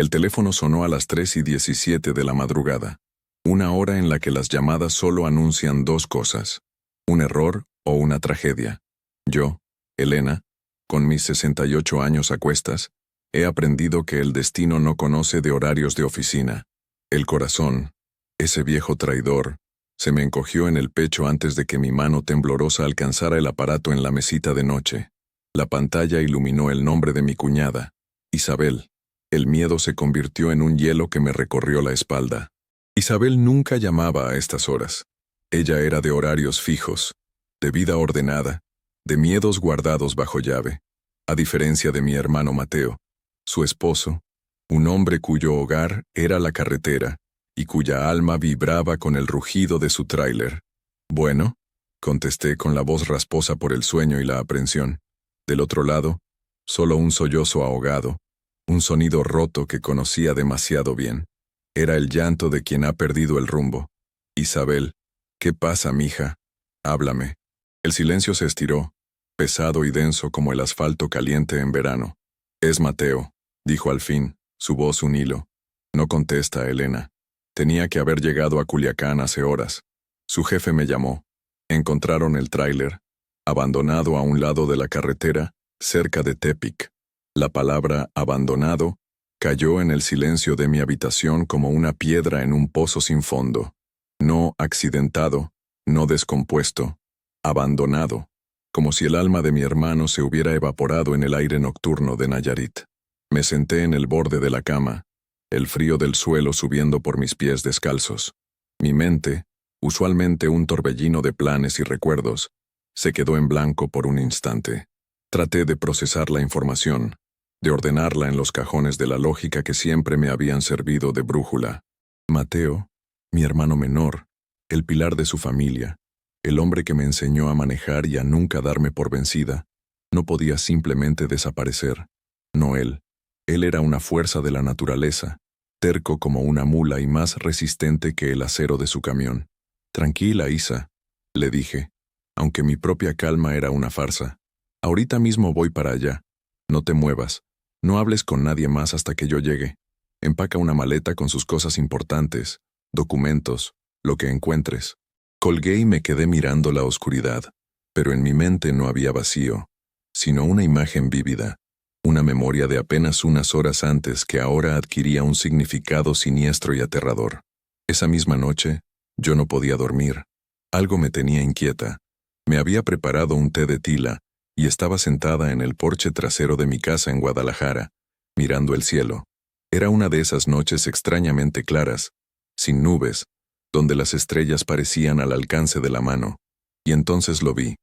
El teléfono sonó a las 3:17 de la madrugada, una hora en la que las llamadas solo anuncian dos cosas: un error o una tragedia. Yo, Elena, con mis 68 años a cuestas, he aprendido que el destino no conoce de horarios de oficina. El corazón, ese viejo traidor, se me encogió en el pecho antes de que mi mano temblorosa alcanzara el aparato en la mesita de noche. La pantalla iluminó el nombre de mi cuñada, Isabel. El miedo se convirtió en un hielo que me recorrió la espalda. Isabel nunca llamaba a estas horas. Ella era de horarios fijos, de vida ordenada, de miedos guardados bajo llave, a diferencia de mi hermano Mateo, su esposo, un hombre cuyo hogar era la carretera y cuya alma vibraba con el rugido de su tráiler. «Bueno», contesté con la voz rasposa por el sueño y la aprensión. Del otro lado, solo un sollozo ahogado, un sonido roto que conocía demasiado bien. Era el llanto de quien ha perdido el rumbo. «Isabel, ¿qué pasa, mija? Háblame». El silencio se estiró, pesado y denso como el asfalto caliente en verano. «Es Mateo», dijo al fin, su voz un hilo. «No contesta, Elena. Tenía que haber llegado a Culiacán hace horas. Su jefe me llamó. Encontraron el tráiler, abandonado a un lado de la carretera, cerca de Tepic». La palabra «abandonado» cayó en el silencio de mi habitación como una piedra en un pozo sin fondo. No accidentado, no descompuesto, abandonado, como si el alma de mi hermano se hubiera evaporado en el aire nocturno de Nayarit. Me senté en el borde de la cama, el frío del suelo subiendo por mis pies descalzos. Mi mente, usualmente un torbellino de planes y recuerdos, se quedó en blanco por un instante. Traté de procesar la información, de ordenarla en los cajones de la lógica que siempre me habían servido de brújula. Mateo, mi hermano menor, el pilar de su familia, el hombre que me enseñó a manejar y a nunca darme por vencida, no podía simplemente desaparecer. No él. Él era una fuerza de la naturaleza, terco como una mula y más resistente que el acero de su camión. «Tranquila, Isa», le dije, aunque mi propia calma era una farsa. «Ahorita mismo voy para allá. No te muevas. No hables con nadie más hasta que yo llegue. Empaca una maleta con sus cosas importantes, documentos, lo que encuentres». Colgué y me quedé mirando la oscuridad, pero en mi mente no había vacío, sino una imagen vívida, una memoria de apenas unas horas antes que ahora adquiría un significado siniestro y aterrador. Esa misma noche, yo no podía dormir. Algo me tenía inquieta. Me había preparado un té de tila y estaba sentada en el porche trasero de mi casa en Guadalajara, mirando el cielo. Era una de esas noches extrañamente claras, sin nubes, donde las estrellas parecían al alcance de la mano. Y entonces lo vi.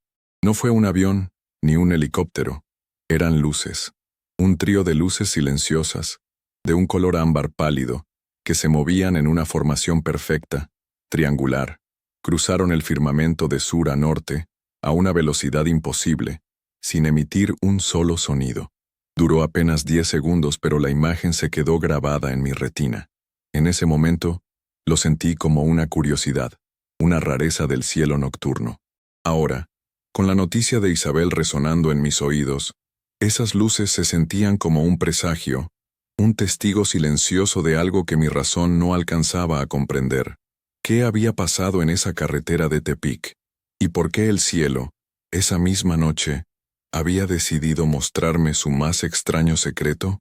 No fue un avión, ni un helicóptero. Eran luces. Un trío de luces silenciosas, de un color ámbar pálido, que se movían en una formación perfecta, triangular. Cruzaron el firmamento de sur a norte, a una velocidad imposible, sin emitir un solo sonido. Duró apenas 10 segundos, pero la imagen se quedó grabada en mi retina. En ese momento, lo sentí como una curiosidad, una rareza del cielo nocturno. Ahora, con la noticia de Isabel resonando en mis oídos, esas luces se sentían como un presagio, un testigo silencioso de algo que mi razón no alcanzaba a comprender. ¿Qué había pasado en esa carretera de Tepic? ¿Y por qué el cielo, esa misma noche, había decidido mostrarme su más extraño secreto?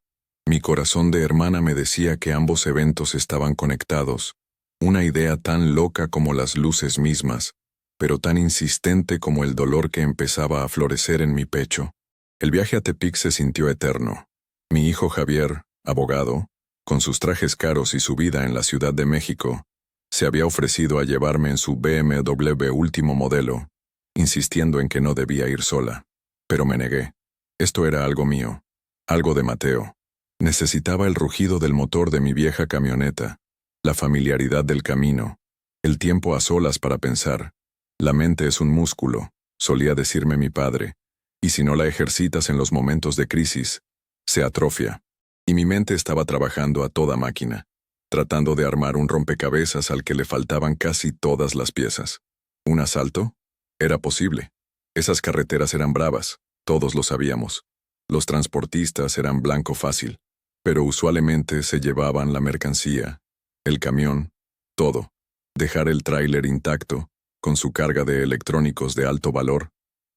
Mi corazón de hermana me decía que ambos eventos estaban conectados, una idea tan loca como las luces mismas, pero tan insistente como el dolor que empezaba a florecer en mi pecho. El viaje a Tepic se sintió eterno. Mi hijo Javier, abogado, con sus trajes caros y su vida en la Ciudad de México, se había ofrecido a llevarme en su BMW último modelo, insistiendo en que no debía ir sola. Pero me negué. Esto era algo mío, algo de Mateo. Necesitaba el rugido del motor de mi vieja camioneta, la familiaridad del camino, el tiempo a solas para pensar. La mente es un músculo, solía decirme mi padre, y si no la ejercitas en los momentos de crisis, se atrofia. Y mi mente estaba trabajando a toda máquina, tratando de armar un rompecabezas al que le faltaban casi todas las piezas. ¿Un asalto? Era posible. Esas carreteras eran bravas, todos lo sabíamos. Los transportistas eran blanco fácil. pero usualmente se llevaban la mercancía, el camión, todo. Dejar el tráiler intacto, con su carga de electrónicos de alto valor,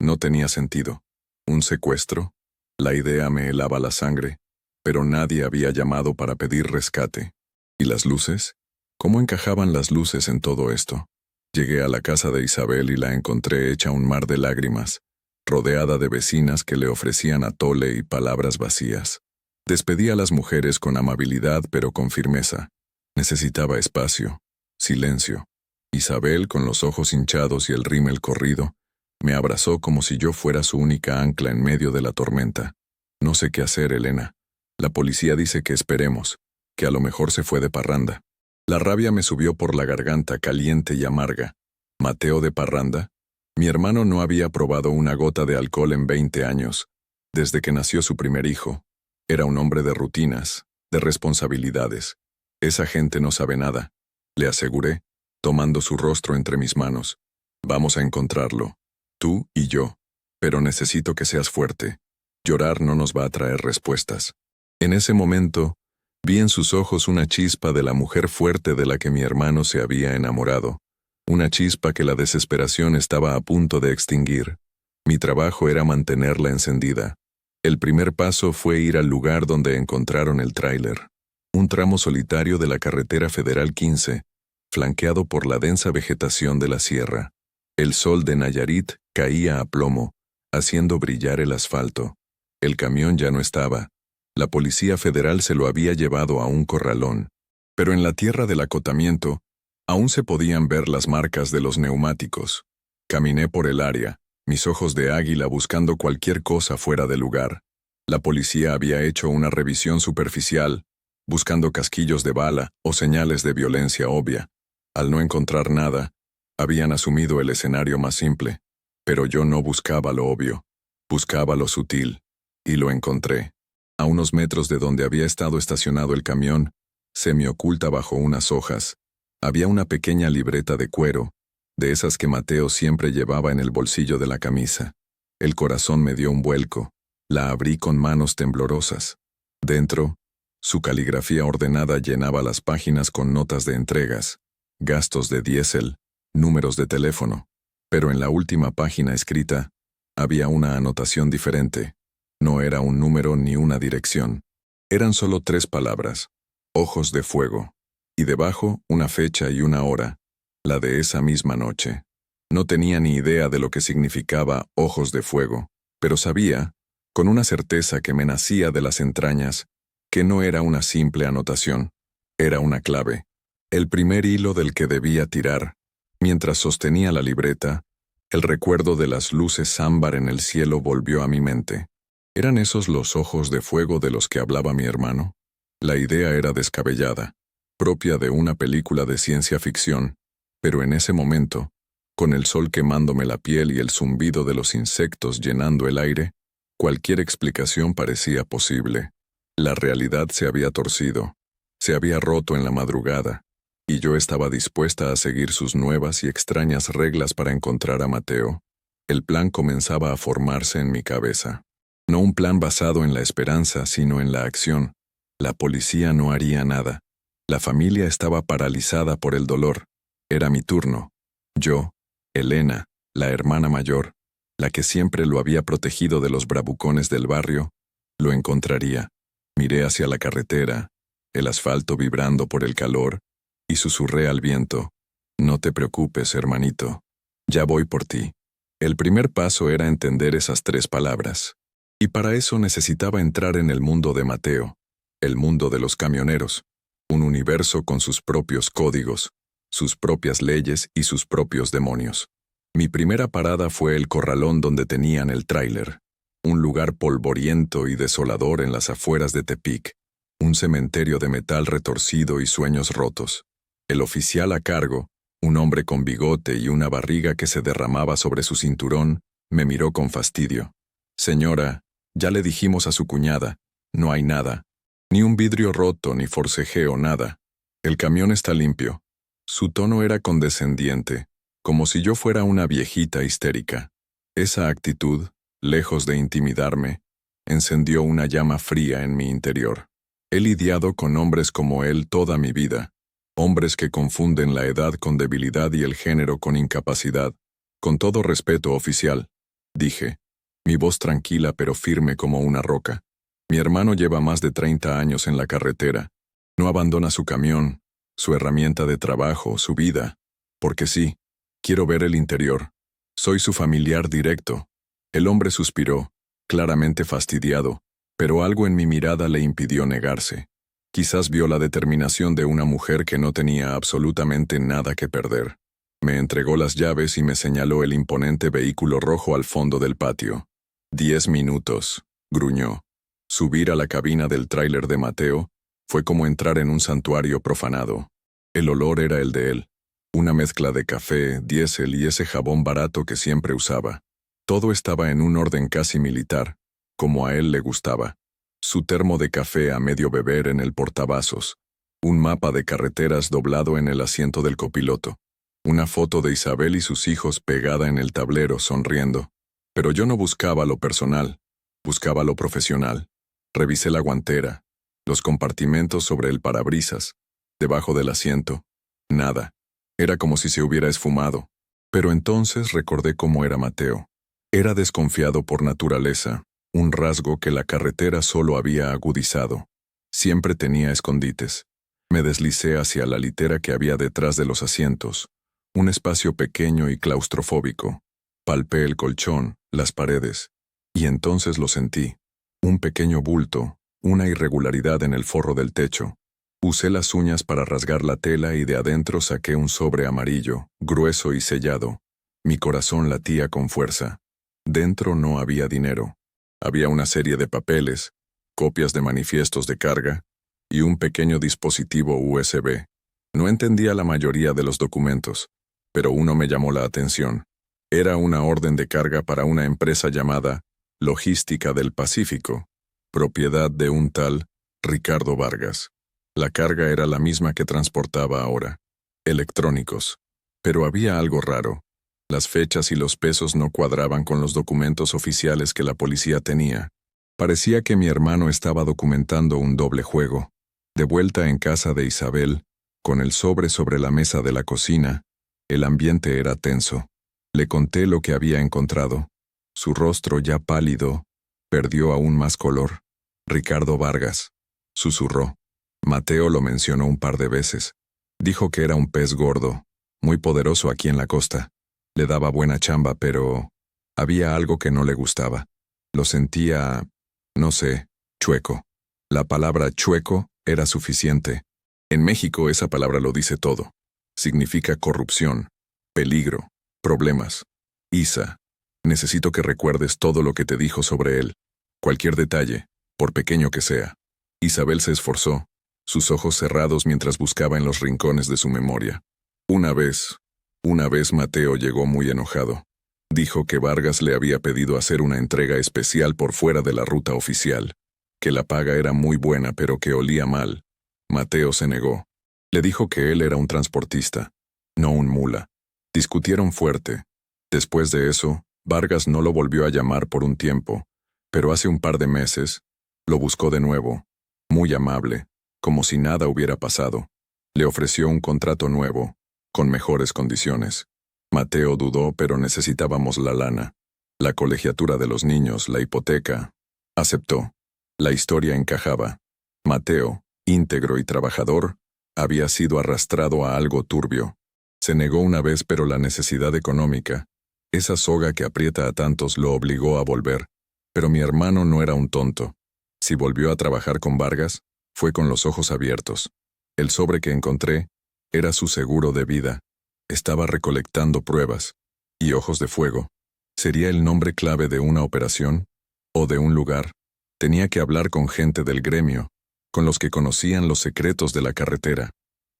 no tenía sentido. ¿Un secuestro? La idea me helaba la sangre, pero nadie había llamado para pedir rescate. ¿Y las luces? ¿Cómo encajaban las luces en todo esto? Llegué a la casa de Isabel y la encontré hecha un mar de lágrimas, rodeada de vecinas que le ofrecían atole y palabras vacías. Despedí a las mujeres con amabilidad pero con firmeza. Necesitaba espacio, silencio. Isabel, con los ojos hinchados y el rímel corrido, me abrazó como si yo fuera su única ancla en medio de la tormenta. No sé qué hacer, Elena. La policía dice que esperemos, que a lo mejor se fue de parranda. La rabia me subió por la garganta caliente y amarga. ¿Mateo de parranda? Mi hermano no había probado una gota de alcohol en 20 años, desde que nació su primer hijo. Era un hombre de rutinas, de responsabilidades. Esa gente no sabe nada, le aseguré, tomando su rostro entre mis manos. Vamos a encontrarlo, tú y yo, pero necesito que seas fuerte. Llorar no nos va a traer respuestas. En ese momento, vi en sus ojos una chispa de la mujer fuerte de la que mi hermano se había enamorado, una chispa que la desesperación estaba a punto de extinguir. Mi trabajo era mantenerla encendida. El primer paso fue ir al lugar donde encontraron el tráiler, un tramo solitario de la carretera Federal 15, flanqueado por la densa vegetación de la sierra. El sol de Nayarit caía a plomo, haciendo brillar el asfalto. El camión ya no estaba. La Policía Federal se lo había llevado a un corralón. Pero en la tierra del acotamiento, aún se podían ver las marcas de los neumáticos. Caminé por el área, mis ojos de águila buscando cualquier cosa fuera de lugar. La policía había hecho una revisión superficial, buscando casquillos de bala o señales de violencia obvia. Al no encontrar nada, habían asumido el escenario más simple. Pero yo no buscaba lo obvio, buscaba lo sutil, y lo encontré. A unos metros de donde había estado estacionado el camión, semioculta bajo unas hojas, había una pequeña libreta de cuero, de esas que Mateo siempre llevaba en el bolsillo de la camisa. El corazón me dio un vuelco. La abrí con manos temblorosas. Dentro, su caligrafía ordenada llenaba las páginas con notas de entregas, gastos de diésel, números de teléfono. Pero en la última página escrita, había una anotación diferente. No era un número ni una dirección. Eran solo 3 palabras: ojos de fuego. Y debajo, una fecha y una hora, la de esa misma noche. No tenía ni idea de lo que significaba ojos de fuego, pero sabía, con una certeza que me nacía de las entrañas, que no era una simple anotación, era una clave, el primer hilo del que debía tirar. Mientras sostenía la libreta, el recuerdo de las luces ámbar en el cielo volvió a mi mente. ¿Eran esos los ojos de fuego de los que hablaba mi hermano? La idea era descabellada, propia de una película de ciencia ficción, pero en ese momento, con el sol quemándome la piel y el zumbido de los insectos llenando el aire, cualquier explicación parecía posible. La realidad se había torcido, se había roto en la madrugada, y yo estaba dispuesta a seguir sus nuevas y extrañas reglas para encontrar a Mateo. El plan comenzaba a formarse en mi cabeza. No un plan basado en la esperanza, sino en la acción. La policía no haría nada. La familia estaba paralizada por el dolor. Era mi turno. Yo, Elena, la hermana mayor, la que siempre lo había protegido de los bravucones del barrio, lo encontraría. Miré hacia la carretera, el asfalto vibrando por el calor, y susurré al viento: no te preocupes, hermanito. Ya voy por ti. El primer paso era entender esas 3 palabras. Y para eso necesitaba entrar en el mundo de Mateo, el mundo de los camioneros. Un universo con sus propios códigos, sus propias leyes y sus propios demonios. Mi primera parada fue el corralón donde tenían el tráiler, un lugar polvoriento y desolador en las afueras de Tepic, un cementerio de metal retorcido y sueños rotos. El oficial a cargo, un hombre con bigote y una barriga que se derramaba sobre su cinturón, me miró con fastidio. Señora, ya le dijimos a su cuñada, no hay nada. Ni un vidrio roto, ni forcejeo, nada. El camión está limpio. Su tono era condescendiente, como si yo fuera una viejita histérica. Esa actitud, lejos de intimidarme, encendió una llama fría en mi interior. He lidiado con hombres como él toda mi vida, hombres que confunden la edad con debilidad y el género con incapacidad. Con todo respeto, oficial, dije, mi voz tranquila pero firme como una roca. Mi hermano lleva más de 30 años en la carretera. No abandona su camión, su herramienta de trabajo, su vida. Porque sí, quiero ver el interior. Soy su familiar directo. El hombre suspiró, claramente fastidiado, pero algo en mi mirada le impidió negarse. Quizás vio la determinación de una mujer que no tenía absolutamente nada que perder. Me entregó las llaves y me señaló el imponente vehículo rojo al fondo del patio. 10 minutos, gruñó. Subir a la cabina del tráiler de Mateo fue como entrar en un santuario profanado. El olor era el de él, una mezcla de café, diésel y ese jabón barato que siempre usaba. Todo estaba en un orden casi militar, como a él le gustaba. Su termo de café a medio beber en el portavasos, un mapa de carreteras doblado en el asiento del copiloto, una foto de Isabel y sus hijos pegada en el tablero sonriendo. Pero yo no buscaba lo personal, buscaba lo profesional. Revisé la guantera, los compartimentos sobre el parabrisas, debajo del asiento. Nada. Era como si se hubiera esfumado. Pero entonces recordé cómo era Mateo. Era desconfiado por naturaleza, un rasgo que la carretera solo había agudizado. Siempre tenía escondites. Me deslicé hacia la litera que había detrás de los asientos, un espacio pequeño y claustrofóbico. Palpé el colchón, las paredes, y entonces lo sentí. Un pequeño bulto, una irregularidad en el forro del techo. Usé las uñas para rasgar la tela y de adentro saqué un sobre amarillo, grueso y sellado. Mi corazón latía con fuerza. Dentro no había dinero. Había una serie de papeles, copias de manifiestos de carga y un pequeño dispositivo USB. No entendía la mayoría de los documentos, pero uno me llamó la atención. Era una orden de carga para una empresa llamada Logística del Pacífico, propiedad de un tal Ricardo Vargas. La carga era la misma que transportaba ahora, electrónicos. Pero había algo raro. Las fechas y los pesos no cuadraban con los documentos oficiales que la policía tenía. Parecía que mi hermano estaba documentando un doble juego. De vuelta en casa de Isabel, con el sobre la mesa de la cocina, el ambiente era tenso. Le conté lo que había encontrado. Su rostro, ya pálido, perdió aún más color. Ricardo Vargas, susurró. Mateo lo mencionó un par de veces. Dijo que era un pez gordo, muy poderoso aquí en la costa. Le daba buena chamba, pero había algo que no le gustaba. Lo sentía, no sé, chueco. La palabra chueco era suficiente. En México esa palabra lo dice todo. Significa corrupción, peligro, problemas. Isa, necesito que recuerdes todo lo que te dijo sobre él. Cualquier detalle, por pequeño que sea. Isabel se esforzó, sus ojos cerrados mientras buscaba en los rincones de su memoria. Una vez Mateo llegó muy enojado. Dijo que Vargas le había pedido hacer una entrega especial por fuera de la ruta oficial, que la paga era muy buena pero que olía mal. Mateo se negó. Le dijo que él era un transportista, no un mula. Discutieron fuerte. Después de eso, Vargas no lo volvió a llamar por un tiempo, pero hace un par de meses, lo buscó de nuevo, muy amable, como si nada hubiera pasado. Le ofreció un contrato nuevo, con mejores condiciones. Mateo dudó, pero necesitábamos la lana. La colegiatura de los niños, la hipoteca. Aceptó. La historia encajaba. Mateo, íntegro y trabajador, había sido arrastrado a algo turbio. Se negó una vez, pero la necesidad económica, esa soga que aprieta a tantos, lo obligó a volver. Pero mi hermano no era un tonto. Si volvió a trabajar con Vargas, fue con los ojos abiertos. El sobre que encontré era su seguro de vida. Estaba recolectando pruebas. Y ojos de fuego. ¿Sería el nombre clave de una operación? ¿O de un lugar? Tenía que hablar con gente del gremio, con los que conocían los secretos de la carretera.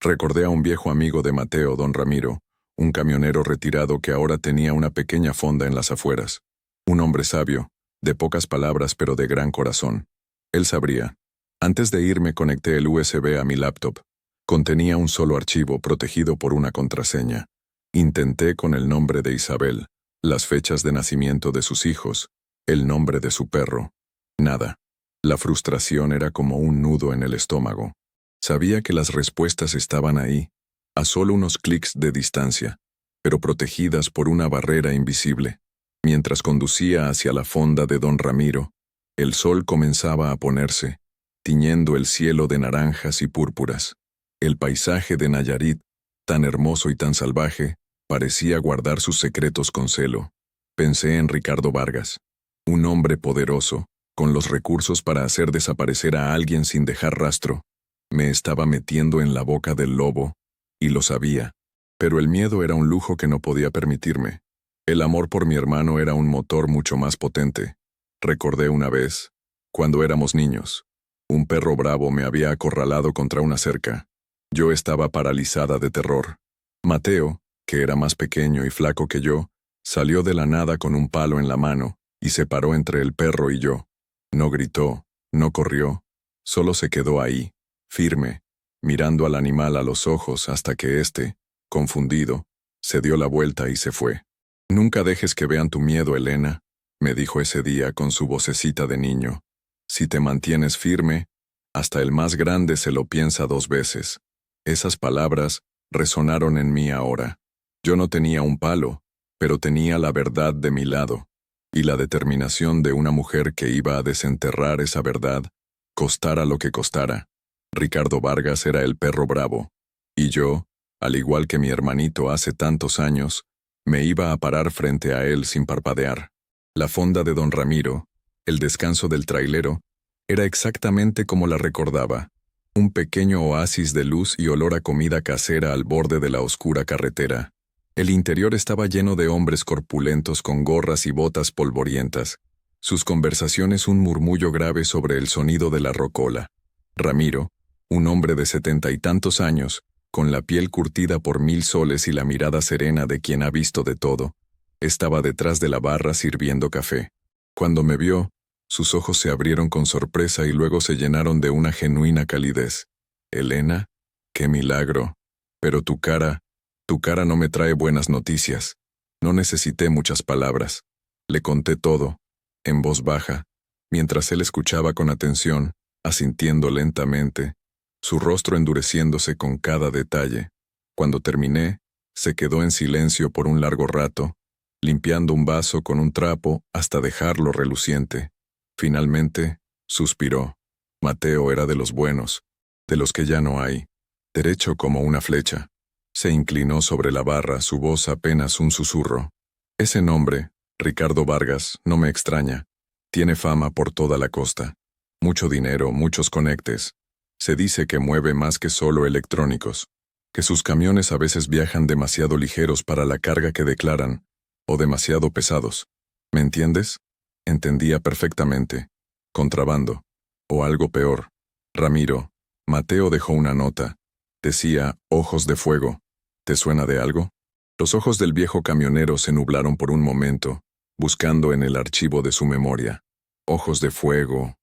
Recordé a un viejo amigo de Mateo, don Ramiro, un camionero retirado que ahora tenía una pequeña fonda en las afueras. Un hombre sabio, de pocas palabras pero de gran corazón. Él sabría. Antes de irme conecté el USB a mi laptop. Contenía un solo archivo protegido por una contraseña. Intenté con el nombre de Isabel, las fechas de nacimiento de sus hijos, el nombre de su perro. Nada. La frustración era como un nudo en el estómago. Sabía que las respuestas estaban ahí, a solo unos clics de distancia, pero protegidas por una barrera invisible. Mientras conducía hacia la fonda de Don Ramiro, el sol comenzaba a ponerse, tiñendo el cielo de naranjas y púrpuras. El paisaje de Nayarit, tan hermoso y tan salvaje, parecía guardar sus secretos con celo. Pensé en Ricardo Vargas, un hombre poderoso, con los recursos para hacer desaparecer a alguien sin dejar rastro. Me estaba metiendo en la boca del lobo, y lo sabía. Pero el miedo era un lujo que no podía permitirme. El amor por mi hermano era un motor mucho más potente. Recordé una vez, cuando éramos niños, un perro bravo me había acorralado contra una cerca. Yo estaba paralizada de terror. Mateo, que era más pequeño y flaco que yo, salió de la nada con un palo en la mano y se paró entre el perro y yo. No gritó, no corrió, solo se quedó ahí, firme, mirando al animal a los ojos hasta que éste, confundido, se dio la vuelta y se fue. «Nunca dejes que vean tu miedo, Elena», me dijo ese día con su vocecita de niño. «Si te mantienes firme, hasta el más grande se lo piensa 2 veces». Esas palabras resonaron en mí ahora. Yo no tenía un palo, pero tenía la verdad de mi lado, y la determinación de una mujer que iba a desenterrar esa verdad, costara lo que costara. Ricardo Vargas era el perro bravo, y yo, al igual que mi hermanito hace tantos años, me iba a parar frente a él sin parpadear. La fonda de Don Ramiro, el descanso del trailero, era exactamente como la recordaba, un pequeño oasis de luz y olor a comida casera al borde de la oscura carretera. El interior estaba lleno de hombres corpulentos con gorras y botas polvorientas, sus conversaciones un murmullo grave sobre el sonido de la rocola. Ramiro, un hombre de 70 y tantos años, con la piel curtida por 1000 soles y la mirada serena de quien ha visto de todo, estaba detrás de la barra sirviendo café. Cuando me vio, sus ojos se abrieron con sorpresa y luego se llenaron de una genuina calidez. «Elena, qué milagro. Pero tu cara no me trae buenas noticias». No necesité muchas palabras. Le conté todo, en voz baja, mientras él escuchaba con atención, asintiendo lentamente, su rostro endureciéndose con cada detalle. Cuando terminé, se quedó en silencio por un largo rato, limpiando un vaso con un trapo hasta dejarlo reluciente. Finalmente, suspiró. Mateo era de los buenos, de los que ya no hay, derecho como una flecha. Se inclinó sobre la barra, su voz apenas un susurro. Ese nombre, Ricardo Vargas, no me extraña. Tiene fama por toda la costa. Mucho dinero, muchos conectes. Se dice que mueve más que solo electrónicos, que sus camiones a veces viajan demasiado ligeros para la carga que declaran, o demasiado pesados. ¿Me entiendes? Entendía perfectamente. Contrabando. O algo peor. Ramiro. Mateo dejó una nota. Decía, ojos de fuego. ¿Te suena de algo? Los ojos del viejo camionero se nublaron por un momento, buscando en el archivo de su memoria. Ojos de fuego,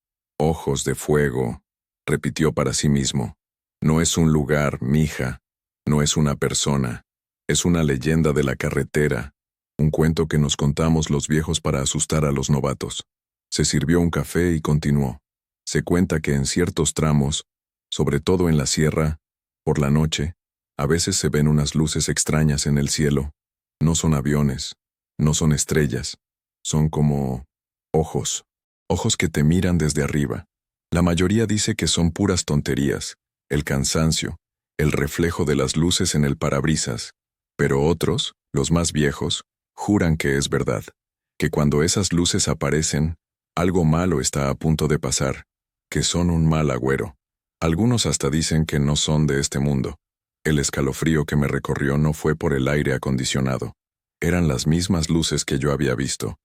repitió para sí mismo. No es un lugar, mija. No es una persona. Es una leyenda de la carretera. Un cuento que nos contamos los viejos para asustar a los novatos. Se sirvió un café y continuó. Se cuenta que en ciertos tramos, sobre todo en la sierra, por la noche, a veces se ven unas luces extrañas en el cielo. No son aviones, no son estrellas, son como ojos. Ojos que te miran desde arriba. La mayoría dice que son puras tonterías, el cansancio, el reflejo de las luces en el parabrisas, pero otros, los más viejos, juran que es verdad, que cuando esas luces aparecen, algo malo está a punto de pasar, que son un mal agüero. Algunos hasta dicen que no son de este mundo. El escalofrío que me recorrió no fue por el aire acondicionado. Eran las mismas luces que yo había visto.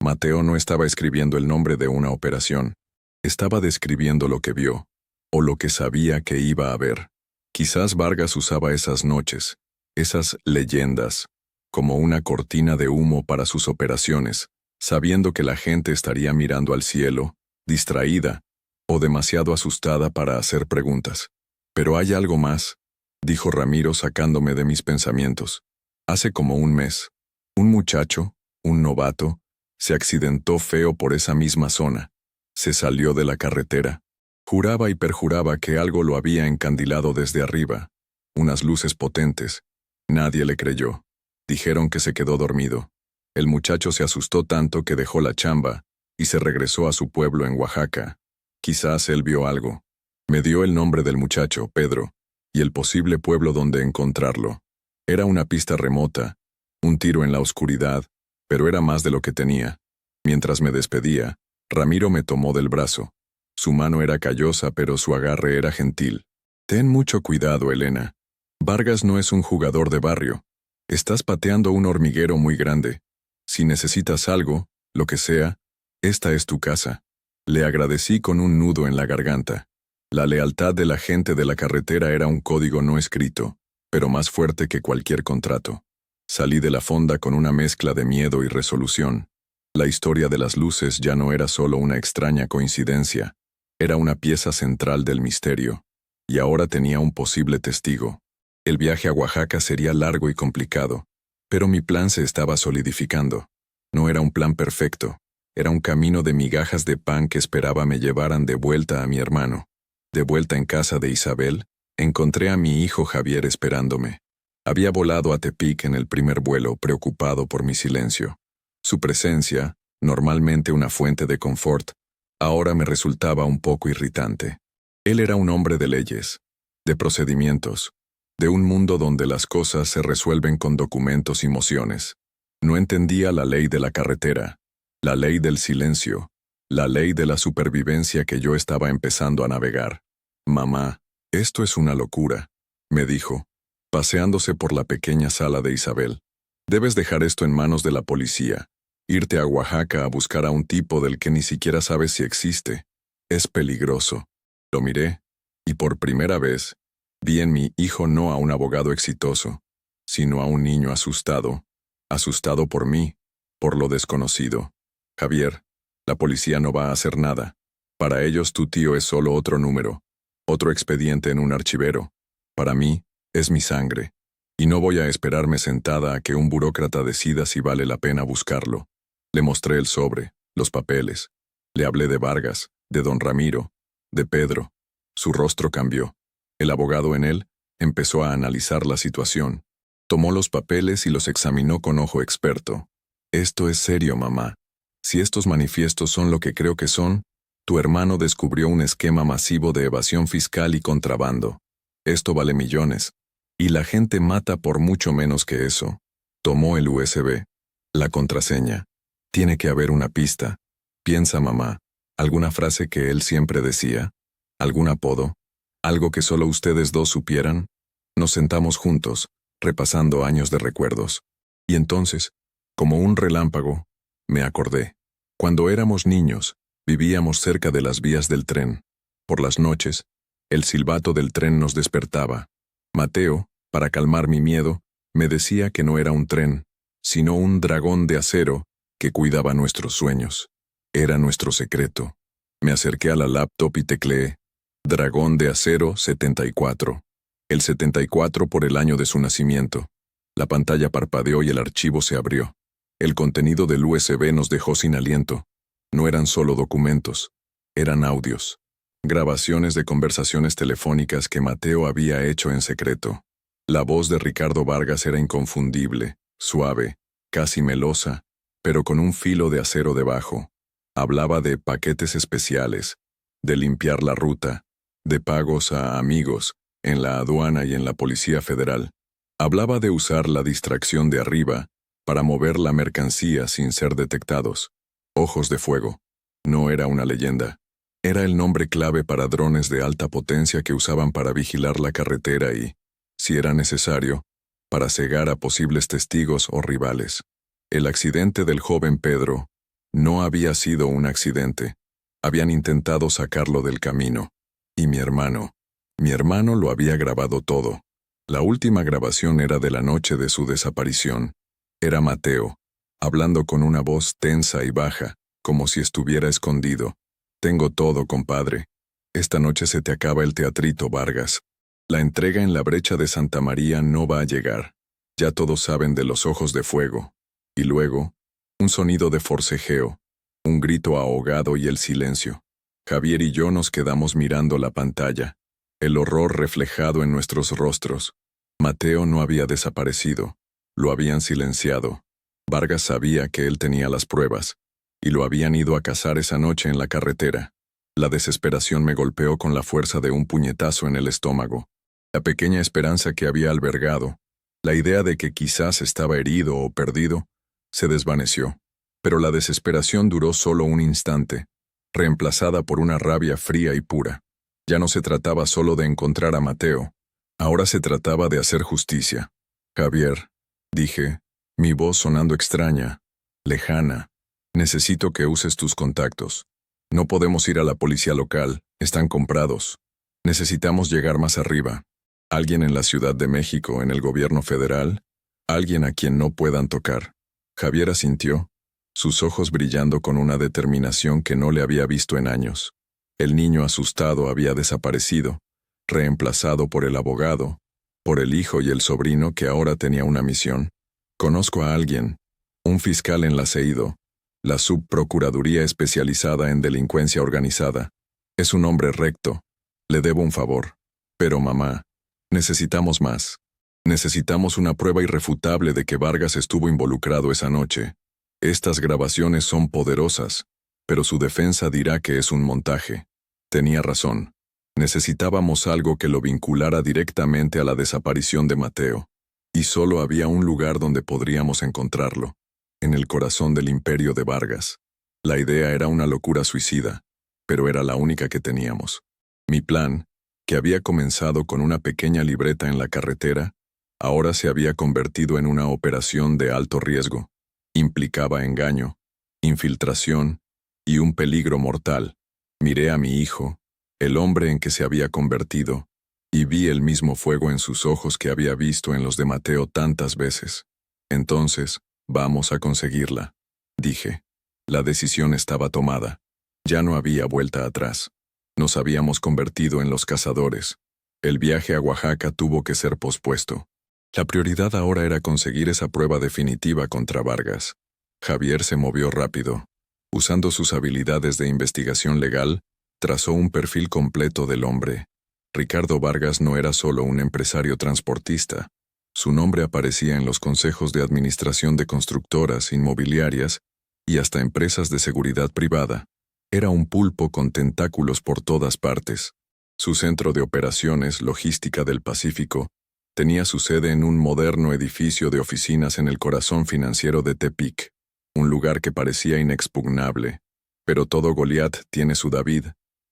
Mateo no estaba escribiendo el nombre de una operación. Estaba describiendo lo que vio, o lo que sabía que iba a ver. Quizás Vargas usaba esas noches, esas leyendas, como una cortina de humo para sus operaciones, sabiendo que la gente estaría mirando al cielo, distraída, o demasiado asustada para hacer preguntas. Pero hay algo más, dijo Ramiro sacándome de mis pensamientos. Hace como un mes, un muchacho, un novato, se accidentó feo por esa misma zona. Se salió de la carretera. Juraba y perjuraba que algo lo había encandilado desde arriba. Unas luces potentes. Nadie le creyó. Dijeron que se quedó dormido. El muchacho se asustó tanto que dejó la chamba y se regresó a su pueblo en Oaxaca. Quizás él vio algo. Me dio el nombre del muchacho, Pedro, y el posible pueblo donde encontrarlo. Era una pista remota, un tiro en la oscuridad, pero era más de lo que tenía. Mientras me despedía, Ramiro me tomó del brazo. Su mano era callosa, pero su agarre era gentil. Ten mucho cuidado, Elena. Vargas no es un jugador de barrio. Estás pateando un hormiguero muy grande. Si necesitas algo, lo que sea, esta es tu casa. Le agradecí con un nudo en la garganta. La lealtad de la gente de la carretera era un código no escrito, pero más fuerte que cualquier contrato. Salí de la fonda con una mezcla de miedo y resolución. La historia de las luces ya no era solo una extraña coincidencia, era una pieza central del misterio, y ahora tenía un posible testigo. El viaje a Oaxaca sería largo y complicado, pero mi plan se estaba solidificando. No era un plan perfecto, era un camino de migajas de pan que esperaba me llevaran de vuelta a mi hermano. De vuelta en casa de Isabel, encontré a mi hijo Javier esperándome. Había volado a Tepic en el primer vuelo, preocupado por mi silencio. Su presencia, normalmente una fuente de confort, ahora me resultaba un poco irritante. Él era un hombre de leyes, de procedimientos, de un mundo donde las cosas se resuelven con documentos y mociones. No entendía la ley de la carretera, la ley del silencio, la ley de la supervivencia que yo estaba empezando a navegar. Mamá, esto es una locura, me dijo, paseándose por la pequeña sala de Isabel. Debes dejar esto en manos de la policía, irte a Oaxaca a buscar a un tipo del que ni siquiera sabes si existe. Es peligroso. Lo miré, y por primera vez, vi en mi hijo no a un abogado exitoso, sino a un niño asustado, asustado por mí, por lo desconocido. Javier, la policía no va a hacer nada. Para ellos tu tío es solo otro número, otro expediente en un archivero. Para mí, es mi sangre, y no voy a esperarme sentada a que un burócrata decida si vale la pena buscarlo. Le mostré el sobre, los papeles. Le hablé de Vargas, de don Ramiro, de Pedro. Su rostro cambió. El abogado en él empezó a analizar la situación. Tomó los papeles y los examinó con ojo experto. Esto es serio, mamá. Si estos manifiestos son lo que creo que son, tu hermano descubrió un esquema masivo de evasión fiscal y contrabando. Esto vale millones. Y la gente mata por mucho menos que eso. Tomó el USB. La contraseña. Tiene que haber una pista. Piensa, mamá. ¿Alguna frase que él siempre decía? ¿Algún apodo? ¿Algo que solo ustedes dos supieran? Nos sentamos juntos, repasando años de recuerdos. Y entonces, como un relámpago, me acordé. Cuando éramos niños, vivíamos cerca de las vías del tren. Por las noches, el silbato del tren nos despertaba. Mateo, para calmar mi miedo, me decía que no era un tren, sino un dragón de acero que cuidaba nuestros sueños. Era nuestro secreto. Me acerqué a la laptop y tecleé Dragón de Acero 74. El 74 por el año de su nacimiento. La pantalla parpadeó y el archivo se abrió. El contenido del USB nos dejó sin aliento. No eran solo documentos, eran audios. Grabaciones de conversaciones telefónicas que Mateo había hecho en secreto. La voz de Ricardo Vargas era inconfundible, suave, casi melosa, pero con un filo de acero debajo. Hablaba de paquetes especiales, de limpiar la ruta, de pagos a amigos, en la aduana y en la Policía Federal. Hablaba de usar la distracción de arriba para mover la mercancía sin ser detectados. Ojos de fuego. No era una leyenda. Era el nombre clave para drones de alta potencia que usaban para vigilar la carretera y, si era necesario, para cegar a posibles testigos o rivales. El accidente del joven Pedro no había sido un accidente. Habían intentado sacarlo del camino. Y mi hermano lo había grabado todo. La última grabación era de la noche de su desaparición. Era Mateo, hablando con una voz tensa y baja, como si estuviera escondido. Tengo todo, compadre. Esta noche se te acaba el teatrito, Vargas. La entrega en la brecha de Santa María no va a llegar. Ya todos saben de los ojos de fuego. Y luego, un sonido de forcejeo, un grito ahogado y el silencio. Javier y yo nos quedamos mirando la pantalla, el horror reflejado en nuestros rostros. Mateo no había desaparecido, lo habían silenciado. Vargas sabía que él tenía las pruebas, y lo habían ido a cazar esa noche en la carretera. La desesperación me golpeó con la fuerza de un puñetazo en el estómago. La pequeña esperanza que había albergado, la idea de que quizás estaba herido o perdido, se desvaneció. Pero la desesperación duró solo un instante, reemplazada por una rabia fría y pura. Ya no se trataba solo de encontrar a Mateo, ahora se trataba de hacer justicia. Javier, dije, mi voz sonando extraña, lejana, necesito que uses tus contactos. No podemos ir a la policía local, están comprados. Necesitamos llegar más arriba. Alguien en la Ciudad de México, en el gobierno federal, alguien a quien no puedan tocar. Javier asintió, sus ojos brillando con una determinación que no le había visto en años. El niño asustado había desaparecido, reemplazado por el abogado, por el hijo y el sobrino que ahora tenía una misión. Conozco a alguien, un fiscal en la CEIDO, la subprocuraduría especializada en delincuencia organizada. Es un hombre recto. Le debo un favor. Pero mamá, necesitamos más. Necesitamos una prueba irrefutable de que Vargas estuvo involucrado esa noche. Estas grabaciones son poderosas, pero su defensa dirá que es un montaje. Tenía razón. Necesitábamos algo que lo vinculara directamente a la desaparición de Mateo. Y solo había un lugar donde podríamos encontrarlo. En el corazón del imperio de Vargas. La idea era una locura suicida, pero era la única que teníamos. Mi plan, que había comenzado con una pequeña libreta en la carretera, ahora se había convertido en una operación de alto riesgo. Implicaba engaño, infiltración y un peligro mortal. Miré a mi hijo, el hombre en que se había convertido, y vi el mismo fuego en sus ojos que había visto en los de Mateo tantas veces. Entonces, vamos a conseguirla, dije. La decisión estaba tomada. Ya no había vuelta atrás. Nos habíamos convertido en los cazadores. El viaje a Oaxaca tuvo que ser pospuesto. La prioridad ahora era conseguir esa prueba definitiva contra Vargas. Javier se movió rápido. Usando sus habilidades de investigación legal, trazó un perfil completo del hombre. Ricardo Vargas no era solo un empresario transportista. Su nombre aparecía en los consejos de administración de constructoras, inmobiliarias y hasta empresas de seguridad privada. Era un pulpo con tentáculos por todas partes. Su centro de operaciones, Logística del Pacífico, tenía su sede en un moderno edificio de oficinas en el corazón financiero de Tepic, un lugar que parecía inexpugnable. Pero todo Goliat tiene su David,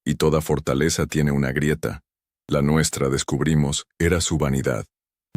y toda fortaleza tiene una grieta. La nuestra, descubrimos, era su vanidad.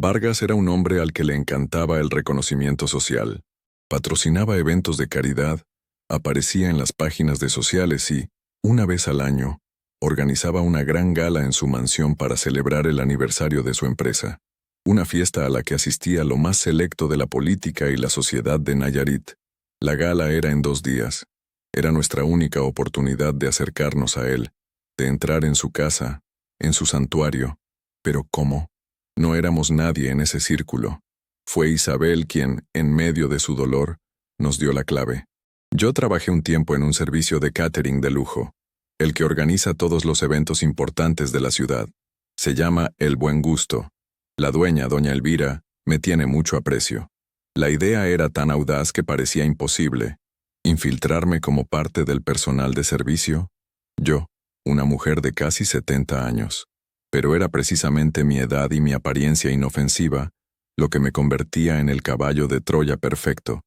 Vargas era un hombre al que le encantaba el reconocimiento social. Patrocinaba eventos de caridad, aparecía en las páginas de sociales y, una vez al año, organizaba una gran gala en su mansión para celebrar el aniversario de su empresa. Una fiesta a la que asistía lo más selecto de la política y la sociedad de Nayarit. La gala era en 2 días. Era nuestra única oportunidad de acercarnos a él, de entrar en su casa, en su santuario. Pero ¿cómo? No éramos nadie en ese círculo. Fue Isabel quien, en medio de su dolor, nos dio la clave. Yo trabajé un tiempo en un servicio de catering de lujo, el que organiza todos los eventos importantes de la ciudad. Se llama El Buen Gusto. La dueña, doña Elvira, me tiene mucho aprecio. La idea era tan audaz que parecía imposible. Infiltrarme como parte del personal de servicio. Yo, una mujer de casi 70 años. Pero era precisamente mi edad y mi apariencia inofensiva lo que me convertía en el caballo de Troya perfecto.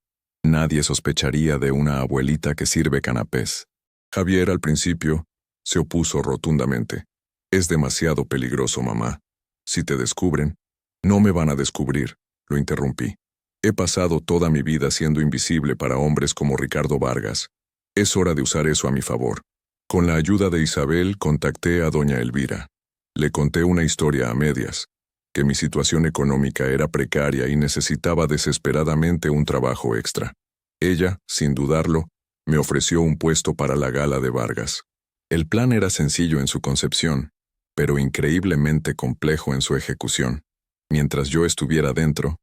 Nadie sospecharía de una abuelita que sirve canapés. Javier, al principio, se opuso rotundamente. Es demasiado peligroso, mamá. Si te descubren, no me van a descubrir, lo interrumpí. He pasado toda mi vida siendo invisible para hombres como Ricardo Vargas. Es hora de usar eso a mi favor. Con la ayuda de Isabel, contacté a doña Elvira. Le conté una historia a medias, que mi situación económica era precaria y necesitaba desesperadamente un trabajo extra. Ella, sin dudarlo, me ofreció un puesto para la gala de Vargas. El plan era sencillo en su concepción, pero increíblemente complejo en su ejecución. Mientras yo estuviera dentro,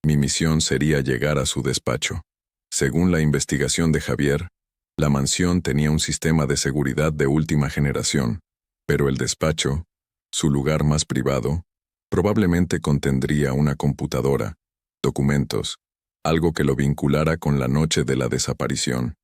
mi misión sería llegar a su despacho. Según la investigación de Javier, La mansión tenía un sistema de seguridad de última generación, pero el despacho, su lugar más privado, probablemente contendría una computadora, documentos, algo que lo vinculara con la noche de la desaparición.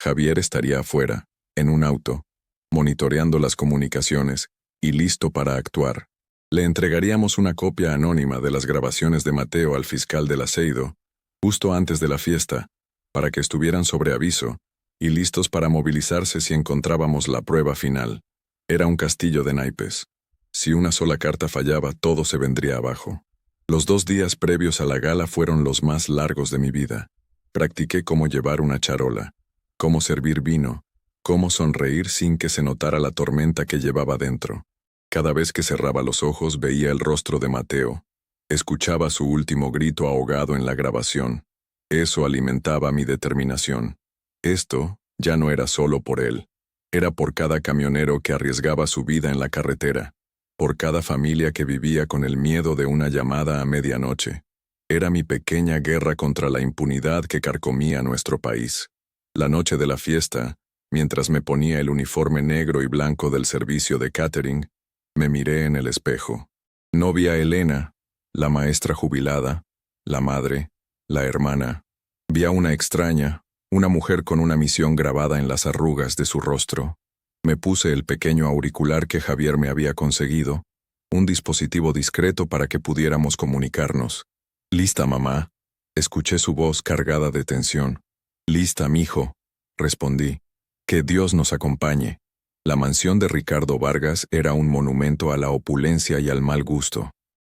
Javier estaría afuera, en un auto, monitoreando las comunicaciones y listo para actuar. Le entregaríamos una copia anónima de las grabaciones de Mateo al fiscal del Aceido, justo antes de la fiesta, para que estuvieran sobre aviso y listos para movilizarse si encontrábamos la prueba final. Era un castillo de naipes. Si una sola carta fallaba, todo se vendría abajo. Los 2 días previos a la gala fueron los más largos de mi vida. Practiqué cómo llevar una charola, cómo servir vino, cómo sonreír sin que se notara la tormenta que llevaba dentro. Cada vez que cerraba los ojos veía el rostro de Mateo. Escuchaba su último grito ahogado en la grabación. Eso alimentaba mi determinación. Esto ya no era solo por él. Era por cada camionero que arriesgaba su vida en la carretera, por cada familia que vivía con el miedo de una llamada a medianoche. Era mi pequeña guerra contra la impunidad que carcomía nuestro país. La noche de la fiesta, mientras me ponía el uniforme negro y blanco del servicio de catering, me miré en el espejo. No vi a Elena, la maestra jubilada, la madre, la hermana. Vi a una extraña, una mujer con una misión grabada en las arrugas de su rostro. Me puse el pequeño auricular que Javier me había conseguido, un dispositivo discreto para que pudiéramos comunicarnos. «¿Lista, mamá?», escuché su voz cargada de tensión. «Lista, mijo», respondí. «Que Dios nos acompañe». La mansión de Ricardo Vargas era un monumento a la opulencia y al mal gusto.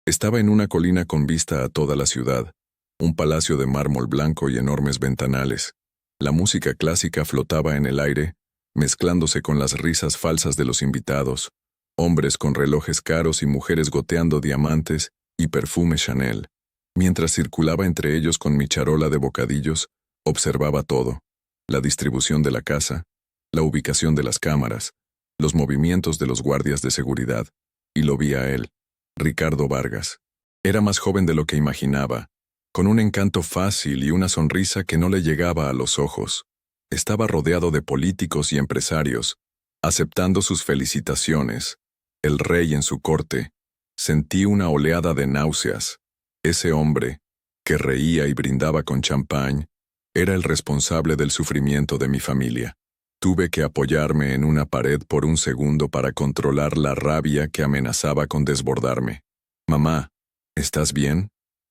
Estaba en una colina con vista a toda la ciudad, un palacio de mármol blanco y enormes ventanales. La música clásica flotaba en el aire, mezclándose con las risas falsas de los invitados, hombres con relojes caros y mujeres goteando diamantes y perfume Chanel. Mientras circulaba entre ellos con mi charola de bocadillos, observaba todo: la distribución de la casa, la ubicación de las cámaras, los movimientos de los guardias de seguridad, y lo vi a él, Ricardo Vargas. Era más joven de lo que imaginaba, con un encanto fácil y una sonrisa que no le llegaba a los ojos. Estaba rodeado de políticos y empresarios, aceptando sus felicitaciones. El rey en su corte. Sentí una oleada de náuseas. Ese hombre, que reía y brindaba con champán, era el responsable del sufrimiento de mi familia. Tuve que apoyarme en una pared por un segundo para controlar la rabia que amenazaba con desbordarme. «Mamá, ¿estás bien?»,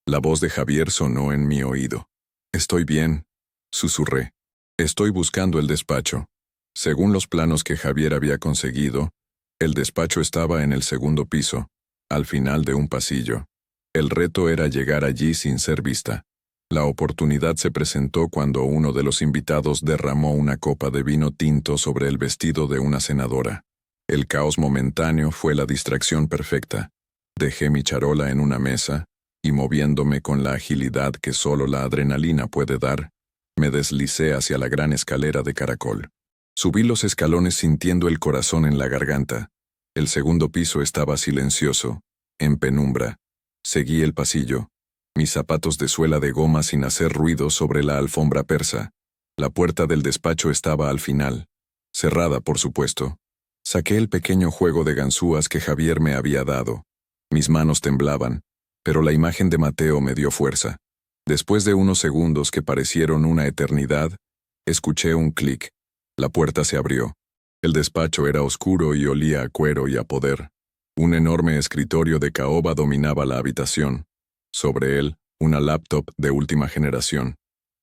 la voz de Javier sonó en mi oído. «Estoy bien», susurré. «Estoy buscando el despacho». Según los planos que Javier había conseguido, el despacho estaba en el 2.º piso, al final de un pasillo. El reto era llegar allí sin ser vista. La oportunidad se presentó cuando uno de los invitados derramó una copa de vino tinto sobre el vestido de una senadora. El caos momentáneo fue la distracción perfecta. Dejé mi charola en una mesa, y moviéndome con la agilidad que solo la adrenalina puede dar, me deslicé hacia la gran escalera de caracol. Subí los escalones sintiendo el corazón en la garganta. El 2.º piso estaba silencioso, en penumbra. Seguí el pasillo, mis zapatos de suela de goma sin hacer ruido sobre la alfombra persa. La puerta del despacho estaba al final, cerrada por supuesto. Saqué el pequeño juego de ganzúas que Javier me había dado. Mis manos temblaban, pero la imagen de Mateo me dio fuerza. Después de unos segundos que parecieron una eternidad, escuché un clic. La puerta se abrió. El despacho era oscuro y olía a cuero y a poder. Un enorme escritorio de caoba dominaba la habitación. Sobre él, una laptop de última generación.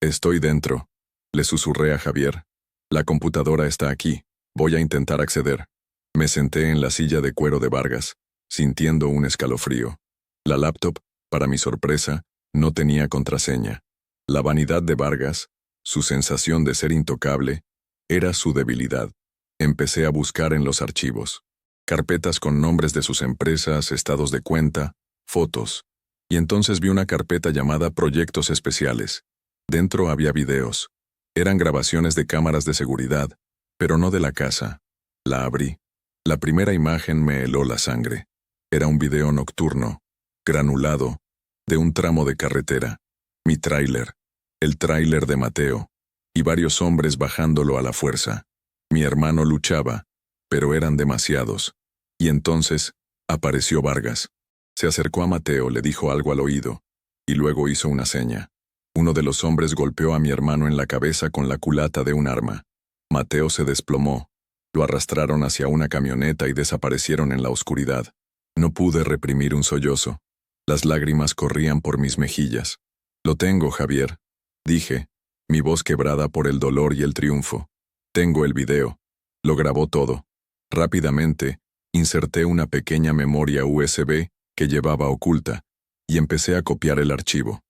«Estoy dentro», le susurré a Javier. «La computadora está aquí. Voy a intentar acceder». Me senté en la silla de cuero de Vargas, sintiendo un escalofrío. La laptop, para mi sorpresa, no tenía contraseña. La vanidad de Vargas, su sensación de ser intocable, era su debilidad. Empecé a buscar en los archivos. Carpetas con nombres de sus empresas, estados de cuenta, fotos. Y entonces vi una carpeta llamada Proyectos Especiales. Dentro había videos. Eran grabaciones de cámaras de seguridad, pero no de la casa. La abrí. La primera imagen me heló la sangre. Era un video nocturno, granulado, de un tramo de carretera. Mi tráiler. El tráiler de Mateo. y varios hombres bajándolo a la fuerza. Mi hermano luchaba, pero eran demasiados. Y entonces apareció Vargas. Se acercó a Mateo, le dijo algo al oído, y luego hizo una seña. Uno de los hombres golpeó a mi hermano en la cabeza con la culata de un arma. Mateo se desplomó. Lo arrastraron hacia una camioneta y desaparecieron en la oscuridad. No pude reprimir un sollozo. Las lágrimas corrían por mis mejillas. «Lo tengo, Javier», dije, mi voz quebrada por el dolor y el triunfo. «Tengo el video». Lo grabó todo. Rápidamente, inserté una pequeña memoria USB que llevaba oculta y empecé a copiar el archivo.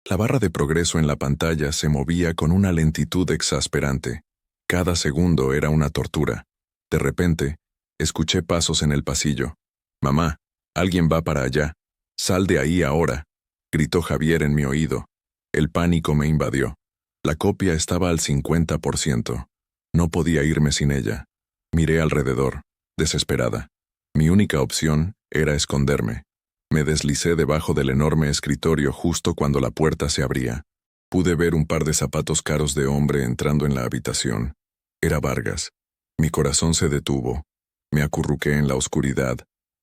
La barra de progreso en la pantalla se movía con una lentitud exasperante. Cada segundo era una tortura. De repente, escuché pasos en el pasillo. «Mamá, alguien va para allá. Sal de ahí ahora», gritó Javier en mi oído. El pánico me invadió. La copia estaba al 50%. No podía irme sin ella. Miré alrededor, desesperada. Mi única opción era esconderme. Me deslicé debajo del enorme escritorio justo cuando la puerta se abría. Pude ver un par de zapatos caros de hombre entrando en la habitación. Era Vargas. Mi corazón se detuvo. Me acurruqué en la oscuridad,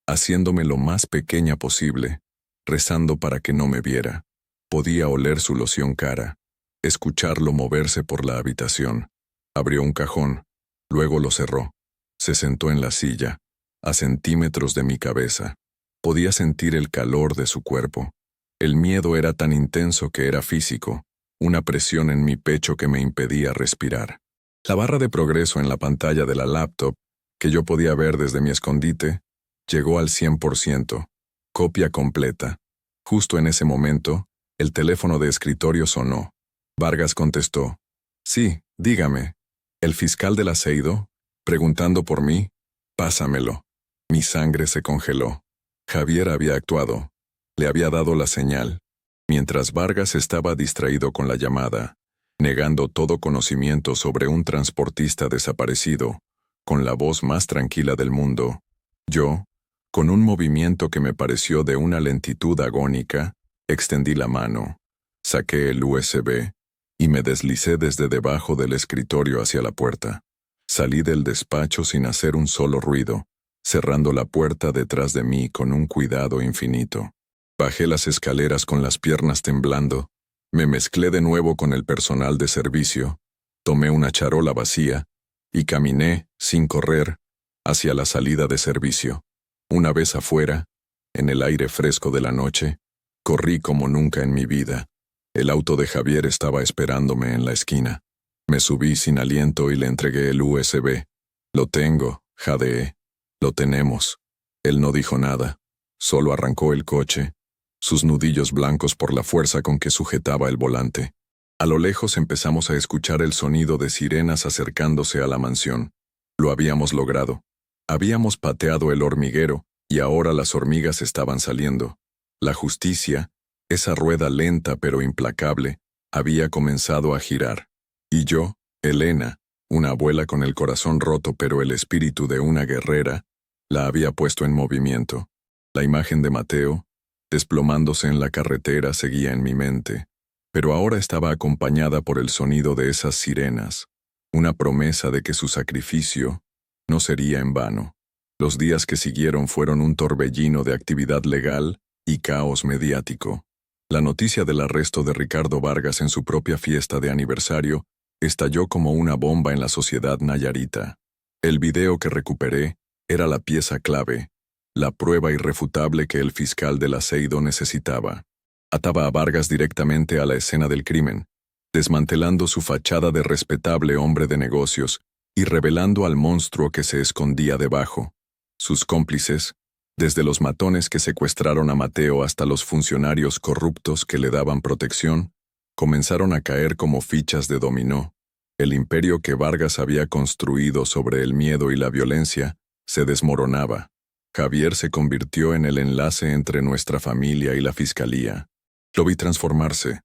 haciéndome lo más pequeña posible, rezando para que no me viera. Podía oler su loción cara, escucharlo moverse por la habitación. Abrió un cajón, luego lo cerró. Se sentó en la silla, a centímetros de mi cabeza. Podía sentir el calor de su cuerpo. El miedo era tan intenso que era físico, una presión en mi pecho que me impedía respirar. La barra de progreso en la pantalla de la laptop, que yo podía ver desde mi escondite, llegó al 100%, copia completa. Justo en ese momento, el teléfono de escritorio sonó. Vargas contestó. «Sí, dígame. ¿El fiscal del Aceido? Preguntando por mí. Pásamelo». Mi sangre se congeló. Javier había actuado. Le había dado la señal. Mientras Vargas estaba distraído con la llamada, negando todo conocimiento sobre un transportista desaparecido, con la voz más tranquila del mundo, yo, con un movimiento que me pareció de una lentitud agónica, extendí la mano, saqué el USB y me deslicé desde debajo del escritorio hacia la puerta. Salí del despacho sin hacer un solo ruido, cerrando la puerta detrás de mí con un cuidado infinito. Bajé las escaleras con las piernas temblando, me mezclé de nuevo con el personal de servicio, tomé una charola vacía y caminé, sin correr, hacia la salida de servicio. Una vez afuera, en el aire fresco de la noche, corrí como nunca en mi vida. El auto de Javier estaba esperándome en la esquina. Me subí sin aliento y le entregué el USB. «Lo tengo», jadeé. «Lo tenemos». Él no dijo nada, solo arrancó el coche, sus nudillos blancos por la fuerza con que sujetaba el volante. A lo lejos empezamos a escuchar el sonido de sirenas acercándose a la mansión. Lo habíamos logrado. Habíamos pateado el hormiguero y ahora las hormigas estaban saliendo. La justicia, esa rueda lenta pero implacable, había comenzado a girar. Y yo, Elena, una abuela con el corazón roto pero el espíritu de una guerrera, la había puesto en movimiento. La imagen de Mateo, desplomándose en la carretera, seguía en mi mente, pero ahora estaba acompañada por el sonido de esas sirenas, una promesa de que su sacrificio no sería en vano. Los días que siguieron fueron un torbellino de actividad legal y caos mediático. La noticia del arresto de Ricardo Vargas en su propia fiesta de aniversario estalló como una bomba en la sociedad nayarita. El video que recuperé era la pieza clave, la prueba irrefutable que el fiscal del Aceido necesitaba. Ataba a Vargas directamente a la escena del crimen, desmantelando su fachada de respetable hombre de negocios y revelando al monstruo que se escondía debajo. Sus cómplices, desde los matones que secuestraron a Mateo hasta los funcionarios corruptos que le daban protección, comenzaron a caer como fichas de dominó. El imperio que Vargas había construido sobre el miedo y la violencia se desmoronaba. Javier se convirtió en el enlace entre nuestra familia y la fiscalía. Lo vi transformarse,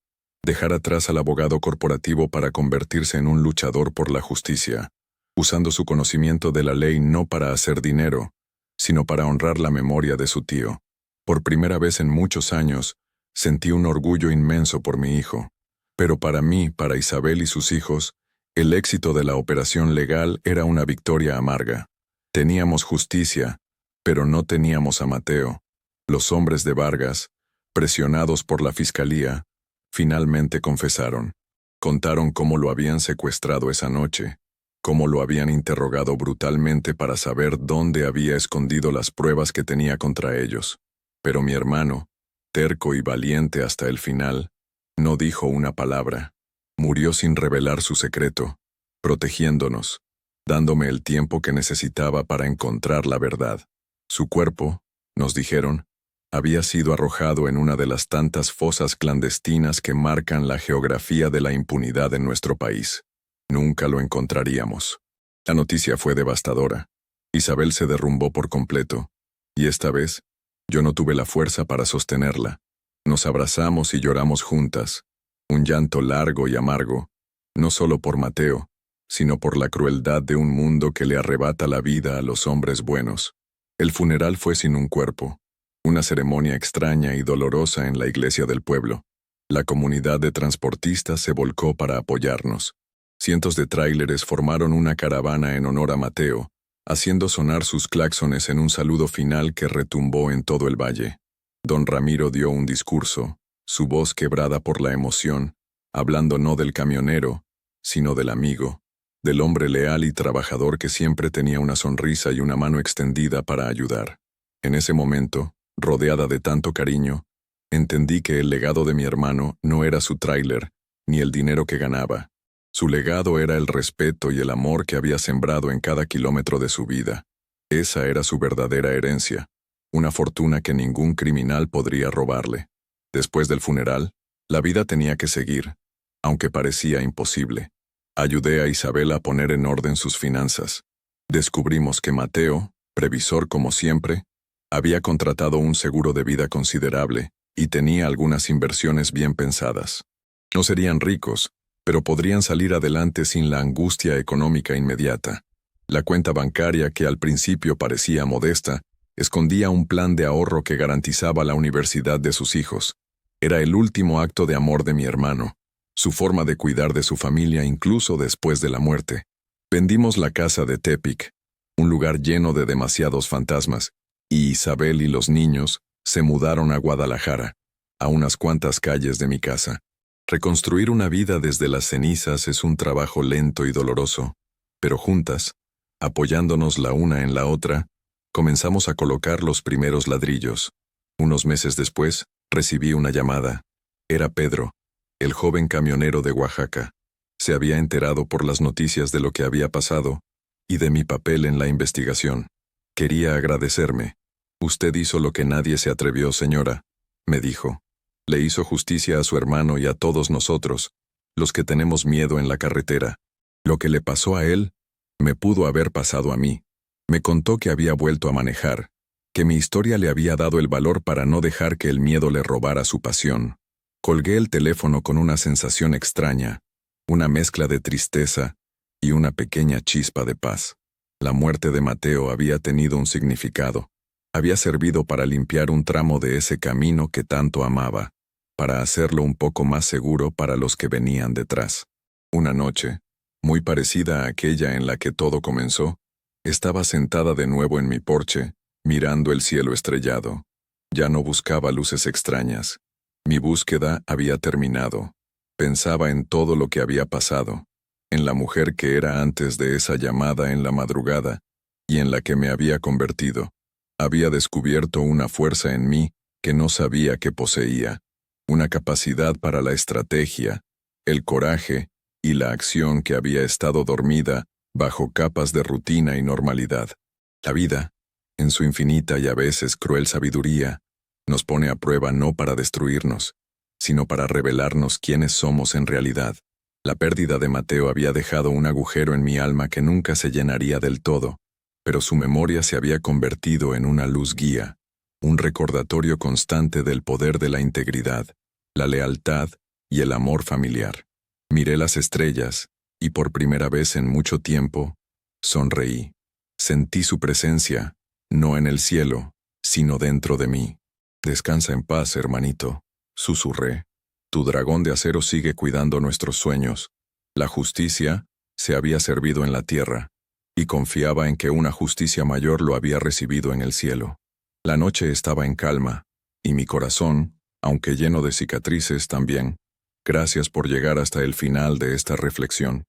dejar atrás al abogado corporativo para convertirse en un luchador por la justicia, usando su conocimiento de la ley no para hacer dinero, sino para honrar la memoria de su tío. Por primera vez en muchos años, sentí un orgullo inmenso por mi hijo. Pero para mí, para Isabel y sus hijos, El éxito de la operación legal era una victoria amarga. Teníamos justicia, pero no teníamos a Mateo. Los hombres de Vargas, presionados por la fiscalía, finalmente confesaron. Contaron cómo lo habían secuestrado esa noche, cómo lo habían interrogado brutalmente para saber dónde había escondido las pruebas que tenía contra ellos. Pero mi hermano, terco y valiente hasta el final, no dijo una palabra. Murió sin revelar su secreto, protegiéndonos, dándome el tiempo que necesitaba para encontrar la verdad. Su cuerpo, nos dijeron, había sido arrojado en una de las tantas fosas clandestinas que marcan la geografía de la impunidad en nuestro país. Nunca lo encontraríamos. La noticia fue devastadora. Isabel se derrumbó por completo, y esta vez, yo no tuve la fuerza para sostenerla. Nos abrazamos y lloramos juntas, un llanto largo y amargo, no solo por Mateo, sino por la crueldad de un mundo que le arrebata la vida a los hombres buenos. El funeral fue sin un cuerpo, una ceremonia extraña y dolorosa en la iglesia del pueblo. La comunidad de transportistas se volcó para apoyarnos. Cientos de tráileres formaron una caravana en honor a Mateo, haciendo sonar sus claxones en un saludo final que retumbó en todo el valle. Don Ramiro dio un discurso, su voz quebrada por la emoción, hablando no del camionero, sino del amigo, del hombre leal y trabajador que siempre tenía una sonrisa y una mano extendida para ayudar. En ese momento, rodeada de tanto cariño, entendí que el legado de mi hermano no era su tráiler, ni el dinero que ganaba. Su legado era el respeto y el amor que había sembrado en cada kilómetro de su vida. Esa era su verdadera herencia, una fortuna que ningún criminal podría robarle. Después del funeral, la vida tenía que seguir, aunque parecía imposible. Ayudé a Isabel a poner en orden sus finanzas. Descubrimos que Mateo, previsor como siempre, había contratado un seguro de vida considerable y tenía algunas inversiones bien pensadas. No serían ricos, pero podrían salir adelante sin la angustia económica inmediata. La cuenta bancaria, que al principio parecía modesta, escondía un plan de ahorro que garantizaba la universidad de sus hijos. Era el último acto de amor de mi hermano, su forma de cuidar de su familia incluso después de la muerte. Vendimos la casa de Tepic, un lugar lleno de demasiados fantasmas, y Isabel y los niños se mudaron a Guadalajara, a unas cuantas calles de mi casa. Reconstruir una vida desde las cenizas es un trabajo lento y doloroso, pero juntas, apoyándonos la una en la otra, comenzamos a colocar los primeros ladrillos. Unos meses después, recibí una llamada. Era Pedro, el joven camionero de Oaxaca. Se había enterado por las noticias de lo que había pasado y de mi papel en la investigación. Quería agradecerme. Usted hizo lo que nadie se atrevió, señora, me dijo. Le hizo justicia a su hermano y a todos nosotros, los que tenemos miedo en la carretera. Lo que le pasó a él, me pudo haber pasado a mí. Me contó que había vuelto a manejar, que mi historia le había dado el valor para no dejar que el miedo le robara su pasión. Colgué el teléfono con una sensación extraña, una mezcla de tristeza y una pequeña chispa de paz. La muerte de Mateo había tenido un significado. Había servido para limpiar un tramo de ese camino que tanto amaba, para hacerlo un poco más seguro para los que venían detrás. Una noche, muy parecida a aquella en la que todo comenzó, estaba sentada de nuevo en mi porche, mirando el cielo estrellado. Ya no buscaba luces extrañas. Mi búsqueda había terminado. Pensaba en todo lo que había pasado, en la mujer que era antes de esa llamada en la madrugada y en la que me había convertido. Había descubierto una fuerza en mí que no sabía que poseía, una capacidad para la estrategia, el coraje y la acción que había estado dormida bajo capas de rutina y normalidad. La vida, en su infinita y a veces cruel sabiduría, nos pone a prueba no para destruirnos, sino para revelarnos quiénes somos en realidad. La pérdida de Mateo había dejado un agujero en mi alma que nunca se llenaría del todo, pero su memoria se había convertido en una luz guía, un recordatorio constante del poder de la integridad, la lealtad y el amor familiar. Miré las estrellas, y por primera vez en mucho tiempo, sonreí. Sentí su presencia, no en el cielo, sino dentro de mí. Descansa en paz, hermanito, susurré. Tu dragón de acero sigue cuidando nuestros sueños. La justicia se había servido en la tierra, y confiaba en que una justicia mayor lo había recibido en el cielo. La noche estaba en calma, y mi corazón, aunque lleno de cicatrices también. Gracias por llegar hasta el final de esta reflexión.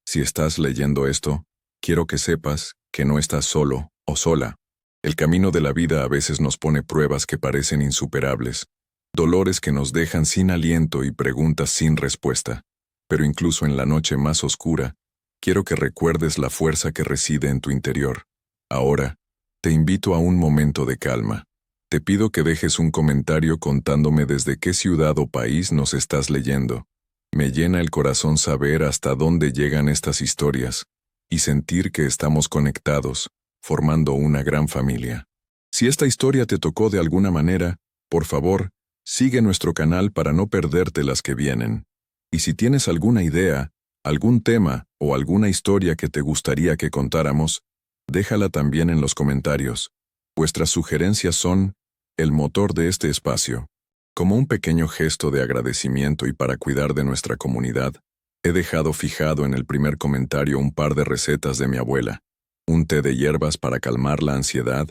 Si estás leyendo esto, quiero que sepas que no estás solo o sola. El camino de la vida a veces nos pone pruebas que parecen insuperables, dolores que nos dejan sin aliento y preguntas sin respuesta. Pero incluso en la noche más oscura, quiero que recuerdes la fuerza que reside en tu interior. Ahora, te invito a un momento de calma. Te pido que dejes un comentario contándome desde qué ciudad o país nos estás leyendo. Me llena el corazón saber hasta dónde llegan estas historias y sentir que estamos conectados, formando una gran familia. Si esta historia te tocó de alguna manera, por favor, sigue nuestro canal para no perderte las que vienen. Y si tienes alguna idea, algún tema o alguna historia que te gustaría que contáramos, déjala también en los comentarios. Vuestras sugerencias son el motor de este espacio. Como un pequeño gesto de agradecimiento y para cuidar de nuestra comunidad, he dejado fijado en el primer comentario un par de recetas de mi abuela, un té de hierbas para calmar la ansiedad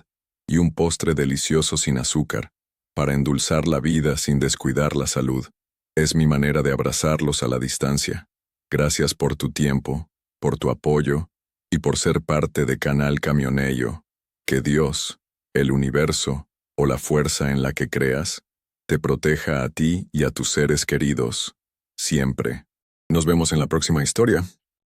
y un postre delicioso sin azúcar, para endulzar la vida sin descuidar la salud. Es mi manera de abrazarlos a la distancia. Gracias por tu tiempo, por tu apoyo y por ser parte de Canal Camionello. Que Dios, el universo o la fuerza en la que creas, te proteja a ti y a tus seres queridos, siempre. Nos vemos en la próxima historia.